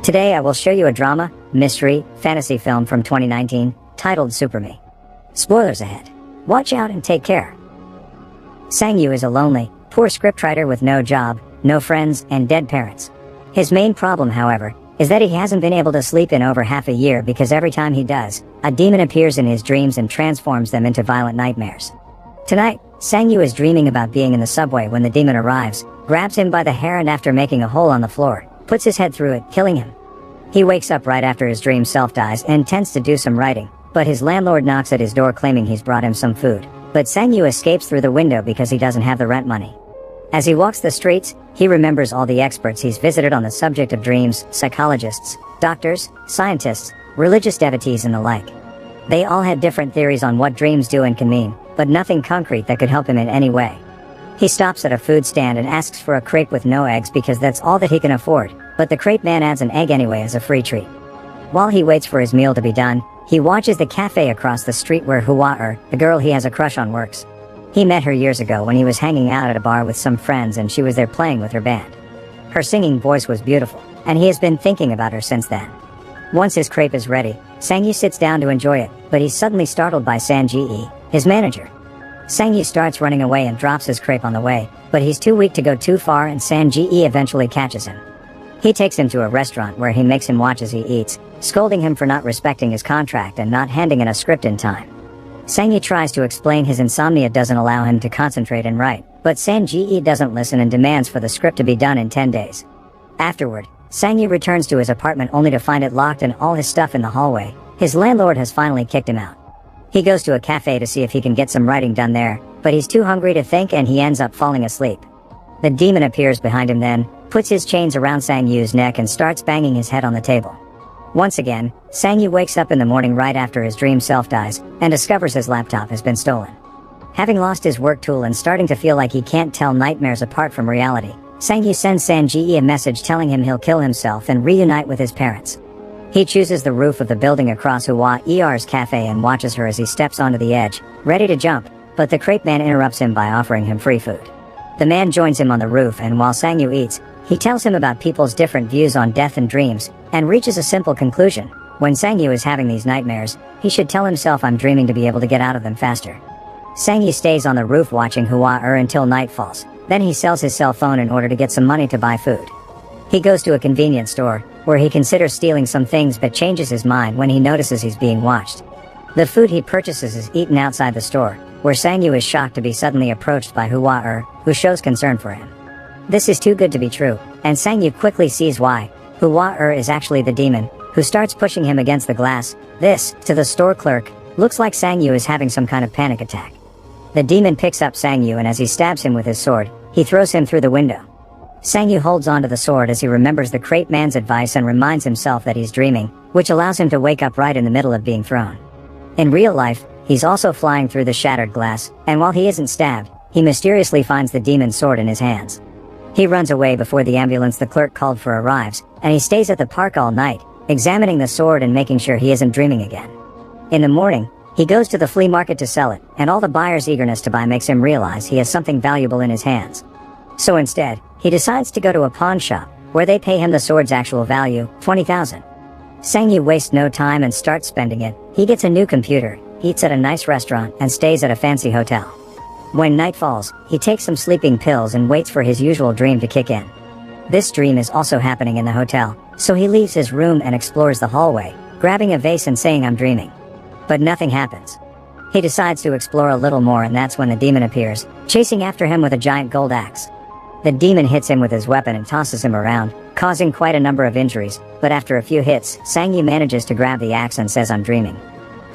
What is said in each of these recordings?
Today I will show you a drama, mystery, fantasy film from 2019, titled Super Me. Spoilers ahead. Watch out and take care. Sang-Yu is a lonely, poor scriptwriter with no job, no friends, and dead parents. His main problem, however, is that he hasn't been able to sleep in over half a year because every time he does, a demon appears in his dreams and transforms them into violent nightmares. Tonight, Sang-Yu is dreaming about being in the subway when the demon arrives, grabs him by the hair and after making a hole on the floor, puts his head through it, killing him. He wakes up right after his dream self dies and intends to do some writing, but his landlord knocks at his door claiming he's brought him some food. But Sang-Yu escapes through the window because he doesn't have the rent money. As he walks the streets, he remembers all the experts he's visited on the subject of dreams, psychologists, doctors, scientists, religious devotees and the like. They all had different theories on what dreams do and can mean, but nothing concrete that could help him in any way. He stops at a food stand and asks for a crepe with no eggs because that's all that he can afford, but the crepe man adds an egg anyway as a free treat. While he waits for his meal to be done, he watches the cafe across the street where Hua-er, the girl he has a crush on, works. He met her years ago when he was hanging out at a bar with some friends and she was there playing with her band. Her singing voice was beautiful, and he has been thinking about her since then. Once his crepe is ready, Sang-Yu sits down to enjoy it, but he's suddenly startled by San-Ji, his manager. Sang-Yu starts running away and drops his crepe on the way, but he's too weak to go too far and San-Ji eventually catches him. He takes him to a restaurant where he makes him watch as he eats, scolding him for not respecting his contract and not handing in a script in time. Sang-Yu tries to explain his insomnia doesn't allow him to concentrate and write, but San-Ji doesn't listen and demands for the script to be done in 10 days. Afterward, Sang-Yu returns to his apartment only to find it locked and all his stuff in the hallway. His landlord has finally kicked him out. He goes to a cafe to see if he can get some writing done there, but he's too hungry to think and he ends up falling asleep. The demon appears behind him then, puts his chains around Sang-Yu's neck and starts banging his head on the table. Once again, Sang-Yu wakes up in the morning right after his dream self dies, and discovers his laptop has been stolen. Having lost his work tool and starting to feel like he can't tell nightmares apart from reality, Sang-Yu sends San-Ji a message telling him he'll kill himself and reunite with his parents. He chooses the roof of the building across Hua-er's cafe and watches her as he steps onto the edge, ready to jump, but the crepe man interrupts him by offering him free food. The man joins him on the roof and while Sang-Yu eats, he tells him about people's different views on death and dreams, and reaches a simple conclusion. When Sang-Yu is having these nightmares, he should tell himself I'm dreaming to be able to get out of them faster. Sang-Yu stays on the roof watching Hua-er until night falls, then he sells his cell phone in order to get some money to buy food. He goes to a convenience store, where he considers stealing some things but changes his mind when he notices he's being watched. The food he purchases is eaten outside the store, where Sang-Yu is shocked to be suddenly approached by Hua-er, who shows concern for him. This is too good to be true, and Sang-Yu quickly sees why. Hua-er is actually the demon, who starts pushing him against the glass. This, to the store clerk, looks like Sang-Yu is having some kind of panic attack. The demon picks up Sang-Yu and as he stabs him with his sword, he throws him through the window. Sang-Yu holds onto the sword as he remembers the crepe man's advice and reminds himself that he's dreaming, which allows him to wake up right in the middle of being thrown. In real life, he's also flying through the shattered glass, and while he isn't stabbed, he mysteriously finds the demon's sword in his hands. He runs away before the ambulance the clerk called for arrives, and he stays at the park all night, examining the sword and making sure he isn't dreaming again. In the morning, he goes to the flea market to sell it, and all the buyer's eagerness to buy makes him realize he has something valuable in his hands. So instead, he decides to go to a pawn shop, where they pay him the sword's actual value, 20,000. Sang-Yu wastes no time and starts spending it. He gets a new computer, eats at a nice restaurant, and stays at a fancy hotel. When night falls, he takes some sleeping pills and waits for his usual dream to kick in. This dream is also happening in the hotel, so he leaves his room and explores the hallway, grabbing a vase and saying I'm dreaming. But nothing happens. He decides to explore a little more and that's when the demon appears, chasing after him with a giant gold axe. The demon hits him with his weapon and tosses him around, causing quite a number of injuries, but after a few hits, Sang-Yu manages to grab the axe and says I'm dreaming.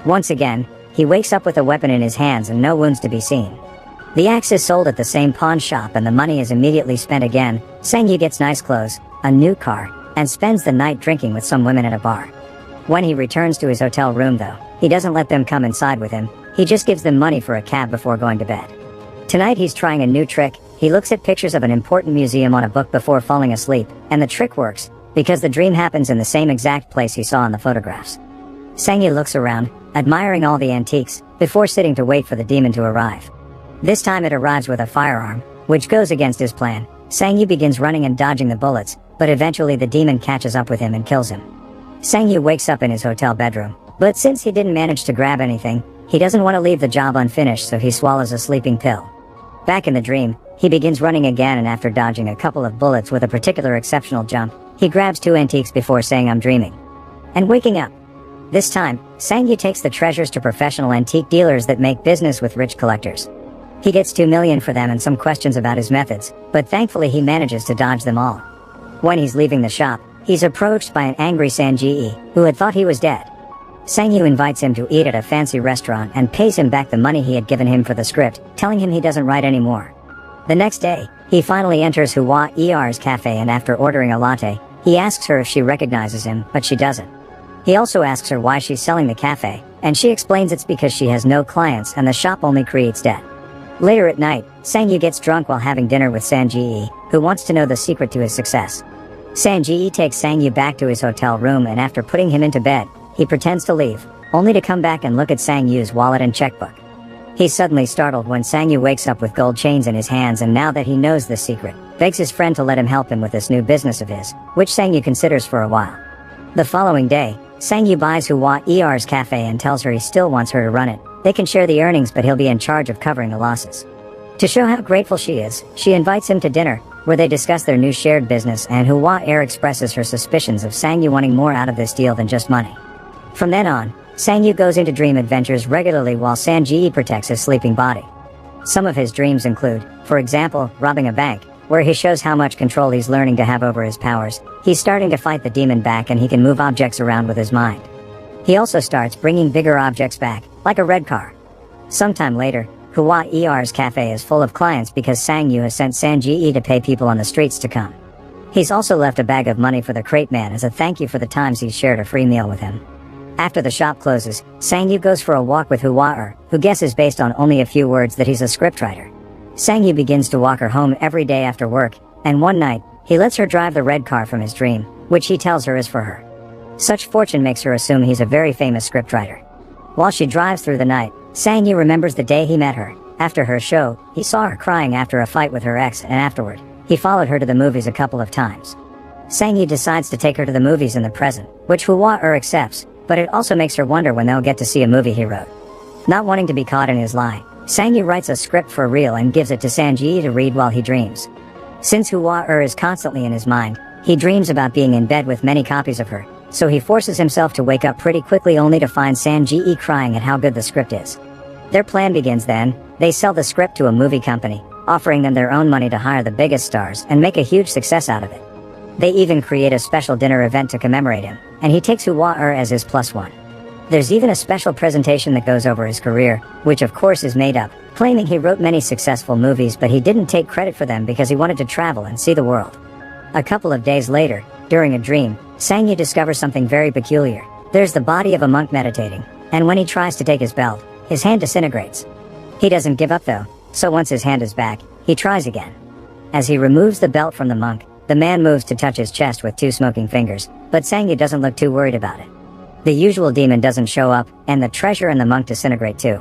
Once again, he wakes up with a weapon in his hands and no wounds to be seen. The axe is sold at the same pawn shop and the money is immediately spent again. Sang-Yu gets nice clothes, a new car, and spends the night drinking with some women at a bar. When he returns to his hotel room though, he doesn't let them come inside with him, he just gives them money for a cab before going to bed. Tonight he's trying a new trick. He looks at pictures of an important museum on a book before falling asleep, and the trick works, because the dream happens in the same exact place he saw in the photographs. Sang-Yu looks around, admiring all the antiques, before sitting to wait for the demon to arrive. This time it arrives with a firearm, which goes against his plan. Sang-Yu begins running and dodging the bullets, but eventually the demon catches up with him and kills him. Sang-yu wakes up in his hotel bedroom, but since he didn't manage to grab anything, he doesn't want to leave the job unfinished, so he swallows a sleeping pill. Back in the dream, he begins running again, and after dodging a couple of bullets with a particular exceptional jump, he grabs 2 antiques before saying "I'm dreaming" and waking up. This time, Sang-yu takes the treasures to professional antique dealers that make business with rich collectors. He gets 2 million for them and some questions about his methods, but thankfully he manages to dodge them all. When he's leaving the shop, he's approached by an angry Sang-ji, who had thought he was dead. Sang-yu invites him to eat at a fancy restaurant and pays him back the money he had given him for the script, telling him he doesn't write anymore. The next day, he finally enters Hua Er's cafe, and after ordering a latte, he asks her if she recognizes him, but she doesn't. He also asks her why she's selling the cafe, and she explains it's because she has no clients and the shop only creates debt. Later at night, Sang-yu gets drunk while having dinner with Sang-ji, who wants to know the secret to his success. Sang-ji takes Sang-yu back to his hotel room, and after putting him into bed, he pretends to leave, only to come back and look at Sang-yu's wallet and checkbook. He's suddenly startled when Sang-yu wakes up with gold chains in his hands, and now that he knows the secret, begs his friend to let him help him with this new business of his, which Sang-yu considers for a while. The following day, Sang-yu buys Hua Er's cafe and tells her he still wants her to run it. They can share the earnings, but he'll be in charge of covering the losses. To show how grateful she is, she invites him to dinner, where they discuss their new shared business, and Hua Er expresses her suspicions of Sang-yu wanting more out of this deal than just money. From then on, Sang-yu goes into dream adventures regularly while Sang-ji protects his sleeping body. Some of his dreams include, for example, robbing a bank, where he shows how much control he's learning to have over his powers. He's starting to fight the demon back, and he can move objects around with his mind. He also starts bringing bigger objects back, like a red car. Sometime later, Hua Er's cafe is full of clients because Sang-yu has sent Sang-ji to pay people on the streets to come. He's also left a bag of money for the crate man as a thank you for the times he's shared a free meal with him. After the shop closes, Sang-yu goes for a walk with Hua Er, who guesses based on only a few words that he's a scriptwriter. Sang-yu begins to walk her home every day after work, and one night, he lets her drive the red car from his dream, which he tells her is for her. Such fortune makes her assume he's a very famous scriptwriter. While she drives through the night, Sang-yu remembers the day he met her. After her show, he saw her crying after a fight with her ex, and afterward, he followed her to the movies a couple of times. Sang-yu decides to take her to the movies in the present, which Hua Er accepts, but it also makes her wonder when they'll get to see a movie he wrote. Not wanting to be caught in his lie, Sang-yu writes a script for real and gives it to Sang-ji to read while he dreams. Since Hua Er is constantly in his mind, he dreams about being in bed with many copies of her, so he forces himself to wake up pretty quickly only to find Sang-ji crying at how good the script is. Their plan begins then. They sell the script to a movie company, offering them their own money to hire the biggest stars and make a huge success out of it. They even create a special dinner event to commemorate him, and he takes Hua Er as his +1. There's even a special presentation that goes over his career, which of course is made up, claiming he wrote many successful movies but he didn't take credit for them because he wanted to travel and see the world. A couple of days later, during a dream, Sang-yu discovers something very peculiar. There's the body of a monk meditating, and when he tries to take his belt, his hand disintegrates. He doesn't give up though, so once his hand is back, he tries again. As he removes the belt from the monk, the man moves to touch his chest with 2 smoking fingers, but Sang-yu doesn't look too worried about it. The usual demon doesn't show up, and the treasure and the monk disintegrate too.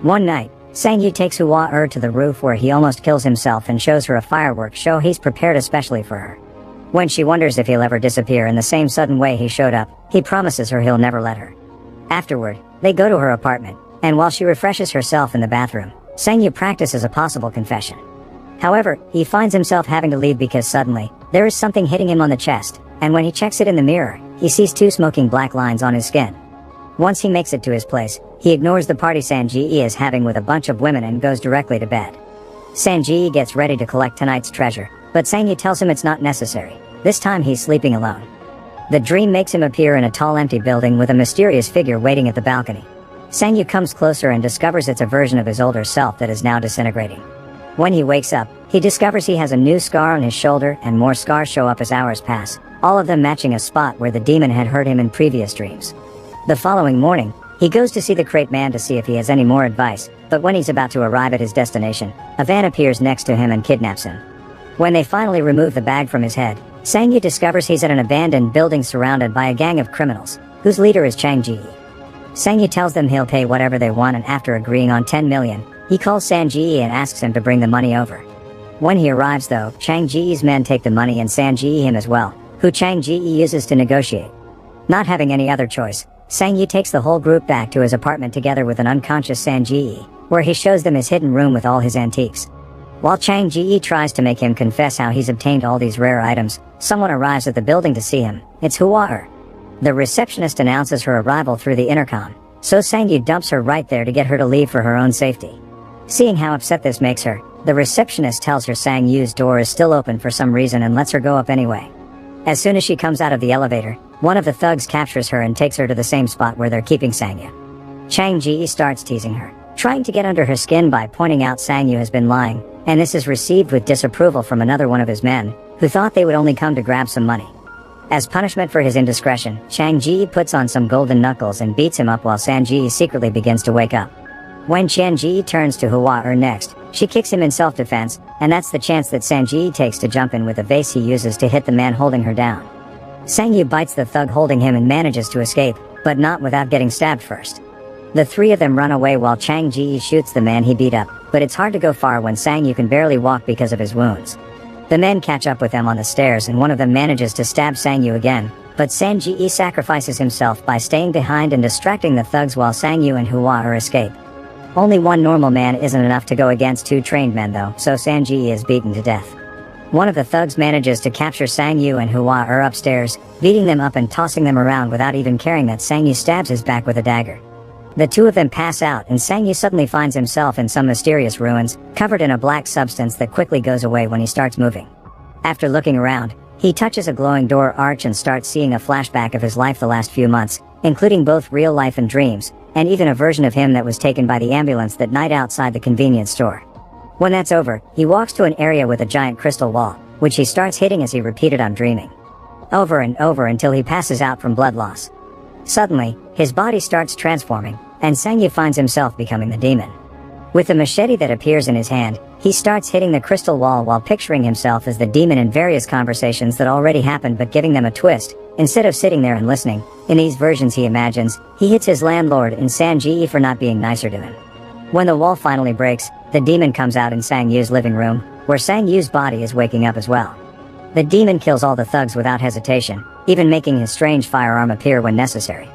One night, Sang-yu takes Hua Er to the roof where he almost kills himself and shows her a fireworks show he's prepared especially for her. When she wonders if he'll ever disappear in the same sudden way he showed up, he promises her he'll never let her. Afterward, they go to her apartment, and while she refreshes herself in the bathroom, Sang-yu practices a possible confession. However, he finds himself having to leave because suddenly, there is something hitting him on the chest, and when he checks it in the mirror, he sees 2 smoking black lines on his skin. Once he makes it to his place, he ignores the party Sang-ji is having with a bunch of women and goes directly to bed. Sang-ji gets ready to collect tonight's treasure, but Sang-yu tells him it's not necessary. This time he's sleeping alone. The dream makes him appear in a tall empty building with a mysterious figure waiting at the balcony. Sang-yu comes closer and discovers it's a version of his older self that is now disintegrating. When he wakes up, he discovers he has a new scar on his shoulder, and more scars show up as hours pass, all of them matching a spot where the demon had hurt him in previous dreams. The following morning, he goes to see the crate man to see if he has any more advice, but when he's about to arrive at his destination, a van appears next to him and kidnaps him. When they finally remove the bag from his head, Sang-yu discovers he's at an abandoned building surrounded by a gang of criminals, whose leader is Chang-ji. Sang-yu tells them he'll pay whatever they want, and after agreeing on 10 million, he calls Sang-ji and asks him to bring the money over. When he arrives though, Chang Ji's men take the money and Sang Ji him as well, who Chang Ji uses to negotiate. Not having any other choice, Sang Yi takes the whole group back to his apartment together with an unconscious Sang Ji, where he shows them his hidden room with all his antiques. While Chang Ji tries to make him confess how he's obtained all these rare items, someone arrives at the building to see him. It's Hua. The receptionist announces her arrival through the intercom, so Sang Yi dumps her right there to get her to leave for her own safety. Seeing how upset this makes her, the receptionist tells her Sang Yu's door is still open for some reason and lets her go up anyway. As soon as she comes out of the elevator, one of the thugs captures her and takes her to the same spot where they're keeping Sang Yu. Chang Ji starts teasing her, trying to get under her skin by pointing out Sang Yu has been lying, and this is received with disapproval from another one of his men, who thought they would only come to grab some money. As punishment for his indiscretion, Chang Ji puts on some golden knuckles and beats him up while Sang Ji secretly begins to wake up. When Chang Ji turns to Hua next, she kicks him in self-defense, and that's the chance that Sang Ji takes to jump in with a vase he uses to hit the man holding her down. Sang Yu bites the thug holding him and manages to escape, but not without getting stabbed first. The three of them run away while Chang Ji shoots the man he beat up, but it's hard to go far when Sang Yu can barely walk because of his wounds. The men catch up with them on the stairs and one of them manages to stab Sang Yu again, but Sang Ji sacrifices himself by staying behind and distracting the thugs while Sang Yu and Hua escape. Only one normal man isn't enough to go against two trained men though, so Sang Ji is beaten to death. One of the thugs manages to capture Sang Yu and Hua upstairs, beating them up and tossing them around without even caring that Sang Yu stabs his back with a dagger. The two of them pass out and Sang Yu suddenly finds himself in some mysterious ruins, covered in a black substance that quickly goes away when he starts moving. After looking around, he touches a glowing door arch and starts seeing a flashback of his life the last few months, including both real life and dreams, and even a version of him that was taken by the ambulance that night outside the convenience store. When that's over, he walks to an area with a giant crystal wall, which he starts hitting as he repeated "I'm dreaming" over and over until he passes out from blood loss. Suddenly, his body starts transforming, and Sang Yu finds himself becoming the demon. With the machete that appears in his hand, he starts hitting the crystal wall while picturing himself as the demon in various conversations that already happened but giving them a twist. Instead of sitting there and listening, in these versions he imagines, he hits his landlord and Sang Ji for not being nicer to him. When the wall finally breaks, the demon comes out in Sang Yu's living room, where Sang Yu's body is waking up as well. The demon kills all the thugs without hesitation, even making his strange firearm appear when necessary.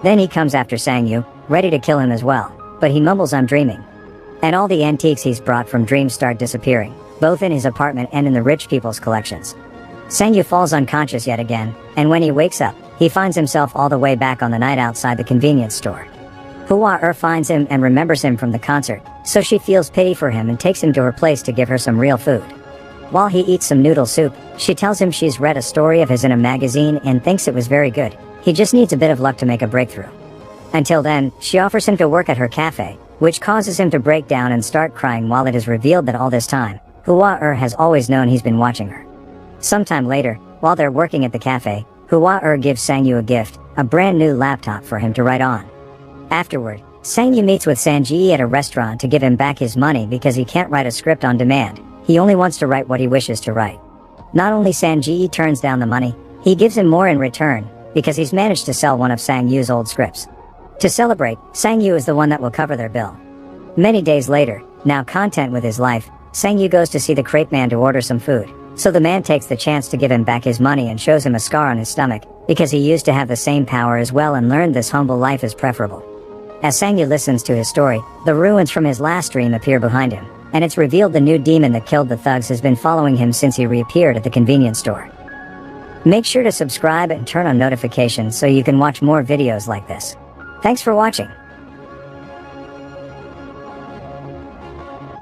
Then he comes after Sang Yu, ready to kill him as well, but he mumbles "I'm dreaming." And all the antiques he's brought from dreams start disappearing, both in his apartment and in the rich people's collections. Sang Yu falls unconscious yet again, and when he wakes up, he finds himself all the way back on the night outside the convenience store. Hua finds him and remembers him from the concert, so she feels pity for him and takes him to her place to give her some real food. While he eats some noodle soup, she tells him she's read a story of his in a magazine and thinks it was very good. He just needs a bit of luck to make a breakthrough. Until then, she offers him to work at her cafe, which causes him to break down and start crying while it is revealed that all this time, Hua has always known he's been watching her. Sometime later, while they're working at the cafe, Hua gives Sang Yu a gift, a brand new laptop for him to write on. Afterward, Sang Yu meets with Sang Ji at a restaurant to give him back his money because he can't write a script on demand, he only wants to write what he wishes to write. Not only Sang Ji turns down the money, he gives him more in return, because he's managed to sell one of Sang Yu's old scripts. To celebrate, Sang Yu is the one that will cover their bill. Many days later, now content with his life, Sang Yu goes to see the crepe man to order some food, so the man takes the chance to give him back his money and shows him a scar on his stomach, because he used to have the same power as well and learned this humble life is preferable. As Sang Yu listens to his story, the ruins from his last dream appear behind him, and it's revealed the new demon that killed the thugs has been following him since he reappeared at the convenience store. Make sure to subscribe and turn on notifications so you can watch more videos like this. Thanks for watching.